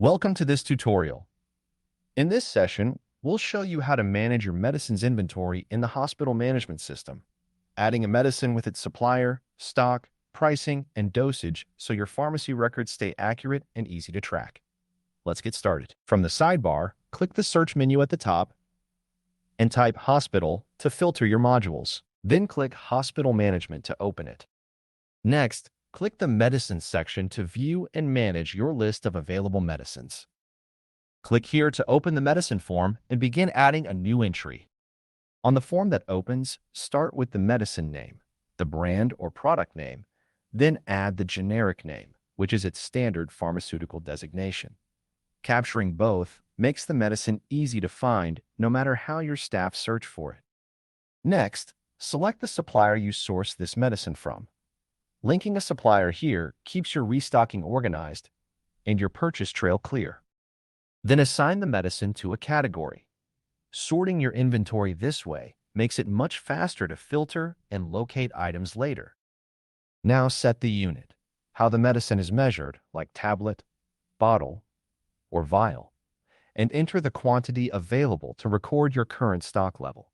Welcome to this tutorial. In this session, we'll show you how to manage your medicine's inventory in the hospital management system, adding a medicine with its supplier, stock, pricing, and dosage so your pharmacy records stay accurate and easy to track. Let's get started. From the sidebar, click the search menu at the top and type Hospital to filter your modules. Then click Hospital Management to open it. Next, click the Medicines section to view and manage your list of available medicines. Click here to open the medicine form and begin adding a new entry. On the form that opens, start with the medicine name, the brand or product name, then add the generic name, which is its standard pharmaceutical designation. Capturing both makes the medicine easy to find no matter how your staff search for it. Next, select the supplier you source this medicine from. Linking a supplier here keeps your restocking organized and your purchase trail clear. Then assign the medicine to a category. Sorting your inventory this way makes it much faster to filter and locate items later. Now set the unit, how the medicine is measured, like tablet, bottle, or vial, and enter the quantity available to record your current stock level.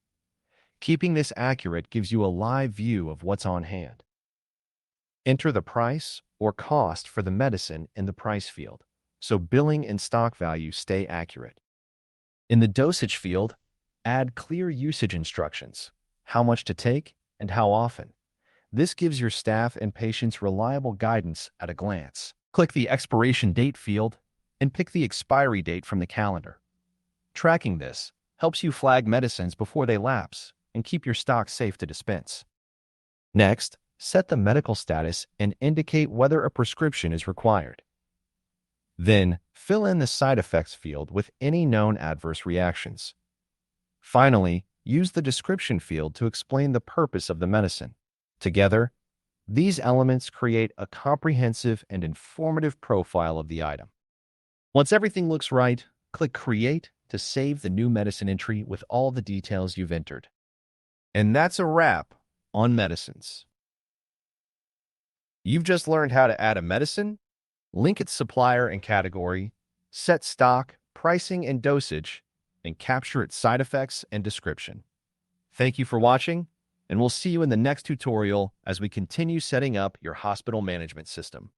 Keeping this accurate gives you a live view of what's on hand. Enter the price or cost for the medicine in the price field, so billing and stock value stay accurate. In the dosage field, add clear usage instructions, how much to take and how often. This gives your staff and patients reliable guidance at a glance. Click the expiration date field and pick the expiry date from the calendar. Tracking this helps you flag medicines before they lapse and keep your stock safe to dispense. Next, set the medical status and indicate whether a prescription is required. Then, fill in the side effects field with any known adverse reactions. Finally, use the description field to explain the purpose of the medicine. Together, these elements create a comprehensive and informative profile of the item. Once everything looks right, click Create to save the new medicine entry with all the details you've entered. And that's a wrap on medicines. You've just learned how to add a medicine, link its supplier and category, set stock, pricing, and dosage, and capture its side effects and description. Thank you for watching, and we'll see you in the next tutorial as we continue setting up your hospital management system.